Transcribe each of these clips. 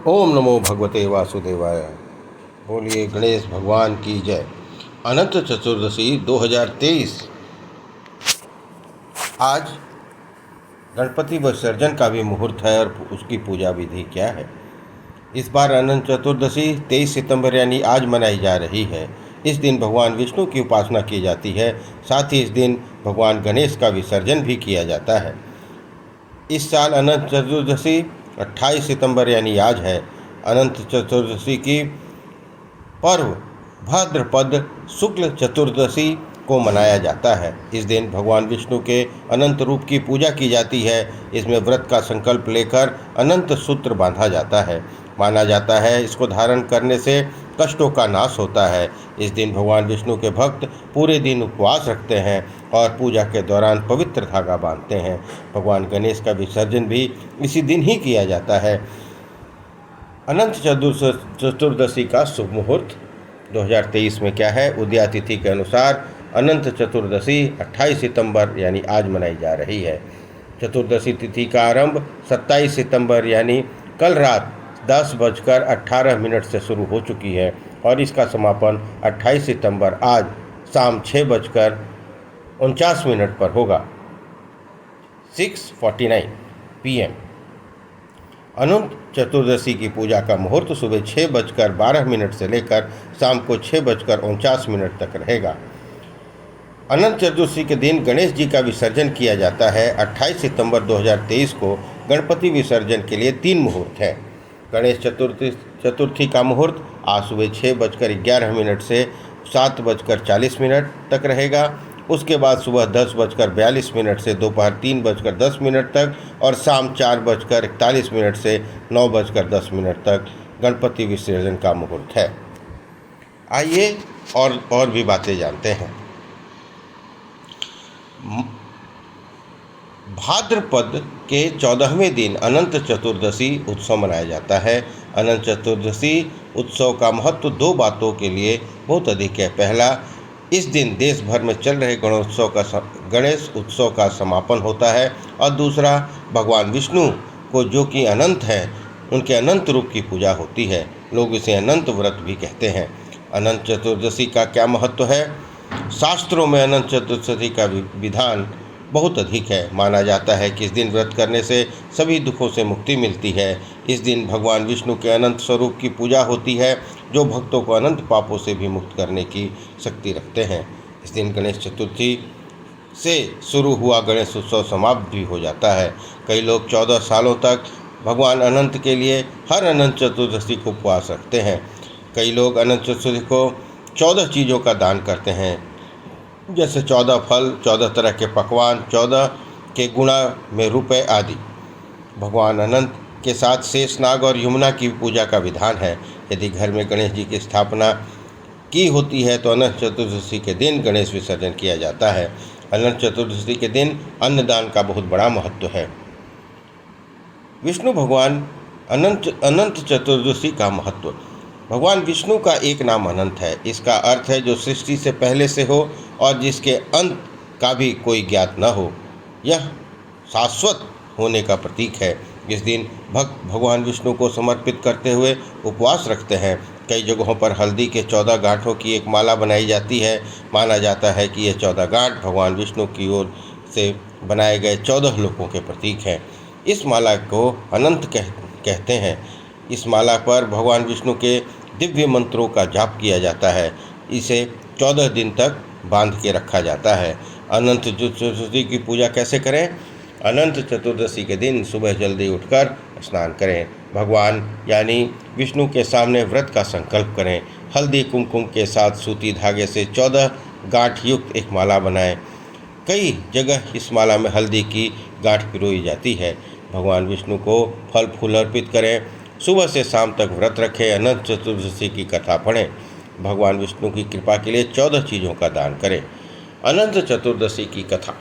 ओम नमो भगवते वासुदेवाय। बोलिए गणेश भगवान की जय। अनंत चतुर्दशी 2023। आज गणपति विसर्जन का भी मुहूर्त है और उसकी पूजा विधि क्या है। इस बार अनंत चतुर्दशी 23 सितंबर यानी आज मनाई जा रही है। इस दिन भगवान विष्णु की उपासना की जाती है। साथ ही इस दिन भगवान गणेश का विसर्जन भी किया जाता है। इस साल अनंत चतुर्दशी 28 सितंबर यानी आज है। अनंत चतुर्दशी की पर्व भाद्रपद शुक्ल चतुर्दशी को मनाया जाता है। इस दिन भगवान विष्णु के अनंत रूप की पूजा की जाती है। इसमें व्रत का संकल्प लेकर अनंत सूत्र बांधा जाता है। माना जाता है इसको धारण करने से कष्टों का नाश होता है। इस दिन भगवान विष्णु के भक्त पूरे दिन उपवास रखते हैं और पूजा के दौरान पवित्र धागा बांधते हैं। भगवान गणेश का विसर्जन भी इसी दिन ही किया जाता है। अनंत चतुर्दशी का शुभ मुहूर्त 2023 में क्या है। उदया तिथि के अनुसार अनंत चतुर्दशी 28 सितंबर यानी आज मनाई जा रही है। चतुर्दशी तिथि का आरंभ 27 सितंबर यानी कल रात 10:18 से शुरू हो चुकी है और इसका समापन 28 सितंबर आज शाम 6:49 पर होगा, 6:49 PM। अनंत चतुर्दशी की पूजा का मुहूर्त सुबह 6:12 से लेकर शाम को 6:49 तक रहेगा। अनंत चतुर्दशी के दिन गणेश जी का विसर्जन किया जाता है। 28 सितंबर 2023 को गणपति विसर्जन के लिए 3 मुहूर्त हैं। गणेश चतुर्थी का मुहूर्त आज सुबह 6:11 से 7:40 तक रहेगा। उसके बाद सुबह 10:42 से दोपहर 3:10 तक और शाम 4:41 से 9:10 तक गणपति विसर्जन का मुहूर्त है। आइए और भी बातें जानते हैं। भाद्रपद के 14वें दिन अनंत चतुर्दशी उत्सव मनाया जाता है। अनंत चतुर्दशी उत्सव का महत्व 2 बातों के लिए बहुत अधिक है। पहला, इस दिन देश भर में चल रहे गणेश उत्सव का समापन होता है और दूसरा, भगवान विष्णु को जो कि अनंत है उनके अनंत रूप की पूजा होती है। लोग इसे अनंत व्रत भी कहते हैं। अनंत चतुर्दशी का क्या महत्व है। शास्त्रों में अनंत चतुर्दशी का विधान बहुत अधिक है। माना जाता है कि इस दिन व्रत करने से सभी दुखों से मुक्ति मिलती है। इस दिन भगवान विष्णु के अनंत स्वरूप की पूजा होती है जो भक्तों को अनंत पापों से भी मुक्त करने की शक्ति रखते हैं। इस दिन गणेश चतुर्थी से शुरू हुआ गणेश उत्सव समाप्त भी हो जाता है। कई लोग 14 सालों तक भगवान अनंत के लिए हर अनंत चतुर्दशी को उपवास रखते हैं। कई लोग अनंत चतुर्दशी को 14 चीज़ों का दान करते हैं, जैसे 14 फल, 14 तरह के पकवान, 14 के गुणा में रुपए आदि। भगवान अनंत के साथ शेषनाग और यमुना की पूजा का विधान है। यदि घर में गणेश जी की स्थापना की होती है तो अनंत चतुर्दशी के दिन गणेश विसर्जन किया जाता है। अनंत चतुर्दशी के दिन अन्नदान का बहुत बड़ा महत्व है। विष्णु भगवान अनंत चतुर्दशी का महत्व। भगवान विष्णु का एक नाम अनंत है। इसका अर्थ है जो सृष्टि से पहले से हो और जिसके अंत का भी कोई ज्ञात न हो। यह शाश्वत होने का प्रतीक है। इस दिन भक्त भगवान विष्णु को समर्पित करते हुए उपवास रखते हैं। कई जगहों पर हल्दी के 14 गांठों की एक माला बनाई जाती है। माना जाता है कि यह 14 गांठ भगवान विष्णु की ओर से बनाए गए 14 लोकों के प्रतीक हैं। इस माला को अनंत कहते हैं। इस माला पर भगवान विष्णु के दिव्य मंत्रों का जाप किया जाता है। इसे 14 दिन तक बांध के रखा जाता है। अनंत चतुर्दशी की पूजा कैसे करें। अनंत चतुर्दशी के दिन सुबह जल्दी उठकर स्नान करें। भगवान यानी विष्णु के सामने व्रत का संकल्प करें। हल्दी कुमकुम के साथ सूती धागे से 14 गांठ युक्त एक माला बनाएं। कई जगह इस माला में हल्दी की गांठ पिरोई जाती है। भगवान विष्णु को फल फूल अर्पित करें। सुबह से शाम तक व्रत रखें। अनंत चतुर्दशी की कथा पढ़ें। भगवान विष्णु की कृपा के लिए 14 चीज़ों का दान करें। अनंत चतुर्दशी की कथा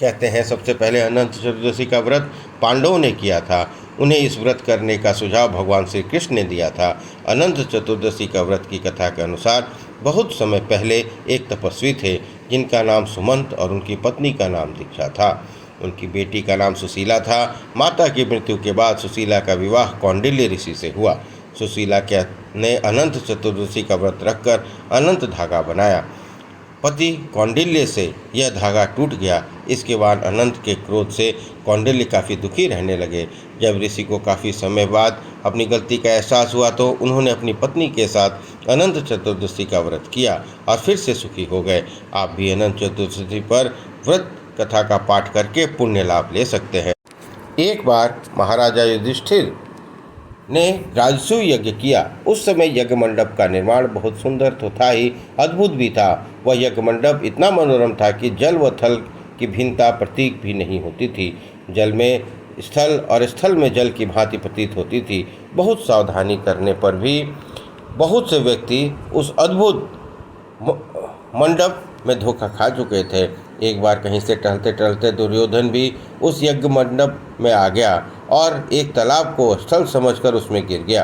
कहते हैं, सबसे पहले अनंत चतुर्दशी का व्रत पांडवों ने किया था। उन्हें इस व्रत करने का सुझाव भगवान श्री कृष्ण ने दिया था। अनंत चतुर्दशी का व्रत की कथा के अनुसार बहुत समय पहले एक तपस्वी थे जिनका नाम सुमंत और उनकी पत्नी का नाम दीक्षा था। उनकी बेटी का नाम सुशीला था। माता की मृत्यु के बाद सुशीला का विवाह कौंडिल्य ऋषि से हुआ। सुशीला ने अनंत चतुर्दशी का व्रत रखकर अनंत धागा बनाया। पति कौंडिल्य से यह धागा टूट गया। इसके बाद अनंत के क्रोध से कौंडिल्य काफ़ी दुखी रहने लगे। जब ऋषि को काफ़ी समय बाद अपनी गलती का एहसास हुआ तो उन्होंने अपनी पत्नी के साथ अनंत चतुर्दशी का व्रत किया और फिर से सुखी हो गए। आप भी अनंत चतुर्दशी पर व्रत कथा का पाठ करके पुण्य लाभ ले सकते हैं। एक बार महाराजा युधिष्ठिर ने राजसूय यज्ञ किया। उस समय यज्ञ मंडप का निर्माण बहुत सुंदर तो था ही, अद्भुत भी था। वह यज्ञ मंडप इतना मनोरम था कि जल व थल की भिन्नता प्रतीक भी नहीं होती थी। जल में स्थल और स्थल में जल की भांति प्रतीत होती थी। बहुत सावधानी करने पर भी बहुत से व्यक्ति उस अद्भुत मंडप में धोखा खा चुके थे। एक बार कहीं से टहलते टहलते दुर्योधन भी उस यज्ञ मंडप में आ गया और एक तालाब को स्थल समझकर उसमें गिर गया।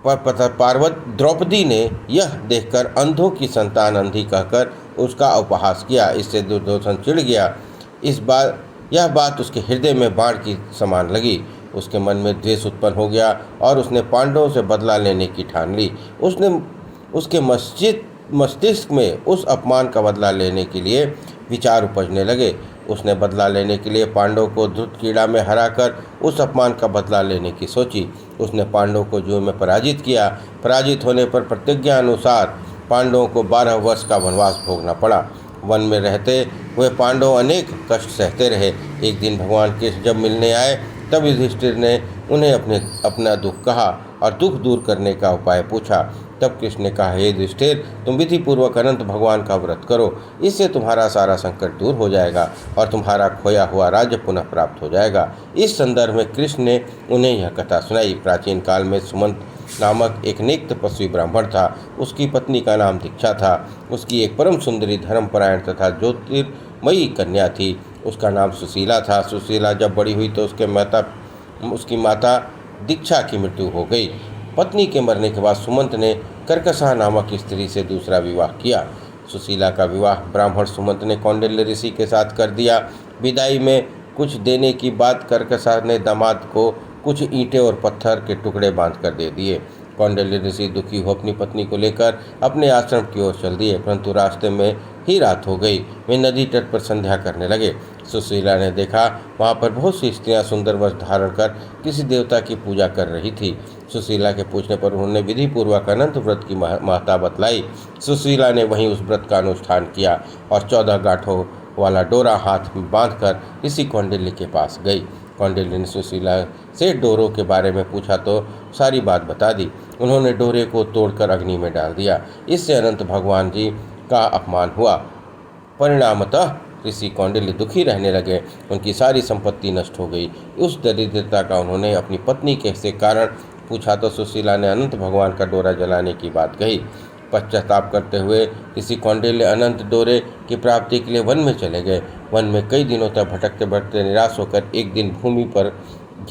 पर पार्वती द्रौपदी ने यह देखकर अंधों की संतान अंधी कहकर उसका उपहास किया। इससे दुर्योधन चिढ़ गया। यह बात उसके हृदय में बाण की समान लगी। उसके मन में द्वेष उत्पन्न हो गया और उसने पांडवों से बदला लेने की ठान ली। उसके मस्तिष्क में उस अपमान का बदला लेने के लिए विचार उपजने लगे। उसने बदला लेने के लिए पांडवों को धृत क्रीड़ा में हराकर उस अपमान का बदला लेने की सोची। उसने पांडवों को युद्ध में पराजित किया। पराजित होने पर प्रतिज्ञा अनुसार पांडवों को 12 वर्ष का वनवास भोगना पड़ा। वन में रहते हुए पांडव अनेक कष्ट सहते रहे। एक दिन भगवान कृष्ण जब मिलने आए तब युधिष्ठिर ने उन्हें अपना दुख कहा और दुख दूर करने का उपाय पूछा। तब कृष्ण ने कहा, हे युधिष्ठिर, तुम विधि पूर्वक अनंत भगवान का व्रत करो। इससे तुम्हारा सारा संकट दूर हो जाएगा और तुम्हारा खोया हुआ राज्य पुनः प्राप्त हो जाएगा। इस संदर्भ में कृष्ण ने उन्हें यह कथा सुनाई। प्राचीन काल में सुमंत नामक एक नेक तपस्वी ब्राह्मण था। उसकी पत्नी का नाम दीक्षा था। उसकी एक परम सुंदरी, धर्मपरायण तथा ज्योतिर्मयी कन्या थी। उसका नाम सुशीला था। सुशीला जब बड़ी हुई तो उसकी माता दीक्षा की मृत्यु हो गई। पत्नी के मरने के बाद सुमंत ने कर्कशा नामक स्त्री से दूसरा विवाह किया। सुशीला का विवाह ब्राह्मण सुमंत ने कौंडिल्य ऋषि के साथ कर दिया। विदाई में कुछ देने की बात कर्कशा ने दामाद को कुछ ईंटें और पत्थर के टुकड़े बांध कर दे दिए। कौंडिल्य ऋषि दुखी हो अपनी पत्नी को लेकर अपने आश्रम की ओर चल दिए, परंतु रास्ते में ही रात हो गई। वे नदी तट पर संध्या करने लगे। सुशीला ने देखा वहाँ पर बहुत सी स्त्रियाँ सुंदर वस्त्र धारण कर किसी देवता की पूजा कर रही थी। सुशीला के पूछने पर उन्होंने विधि पूर्वक अनंत व्रत की महत्ता बतलाई। सुशीला ने वहीं उस व्रत का अनुष्ठान किया और 14 गांठों वाला डोरा हाथ में बांधकर ऋषि कौंडिल्य के पास गई। कौंडिल्य ने सुशीला से डोरों के बारे में पूछा तो सारी बात बता दी। उन्होंने डोरे को तोड़कर अग्नि में डाल दिया। इससे अनंत भगवान जी का अपमान हुआ। परिणामतः ऋषि कौंडिल्य दुखी रहने लगे। उनकी सारी संपत्ति नष्ट हो गई। उस दरिद्रता का उन्होंने अपनी पत्नी के से कारण पूछा तो सुशीला ने अनंत भगवान का डोरा जलाने की बात कही। पश्चाताप करते हुए ऋषि कौंडिल्य अनंत डोरे की प्राप्ति के लिए वन में चले गए। वन में कई दिनों तक भटकते भटकते निराश होकर एक दिन भूमि पर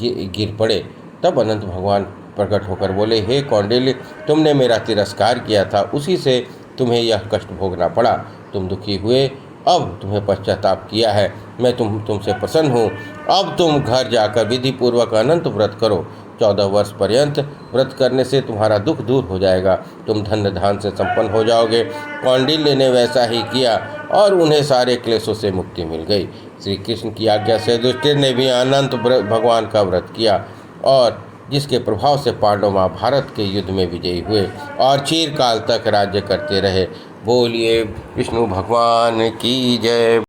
गिर पड़े। तब अनंत भगवान प्रकट होकर बोले, हे कौंडिल्य, तुमने मेरा तिरस्कार किया था, उसी से तुम्हें यह कष्ट भोगना पड़ा। तुम दुखी हुए, अब तुम्हें पश्चाताप किया है। मैं तुमसे प्रसन्न हूँ। अब तुम घर जाकर विधि पूर्वक अनंत व्रत करो। 14 वर्ष पर्यंत व्रत करने से तुम्हारा दुख दूर हो जाएगा। तुम धन धान से संपन्न हो जाओगे। कौंडिल्य ने वैसा ही किया और उन्हें सारे क्लेशों से मुक्ति मिल गई। श्री कृष्ण की आज्ञा से युधिष्ठिर ने भी अनंत भगवान का व्रत किया और जिसके प्रभाव से पांडव महाभारत के युद्ध में विजयी हुए और चिरकाल तक राज्य करते रहे। बोलिए विष्णु भगवान की जय।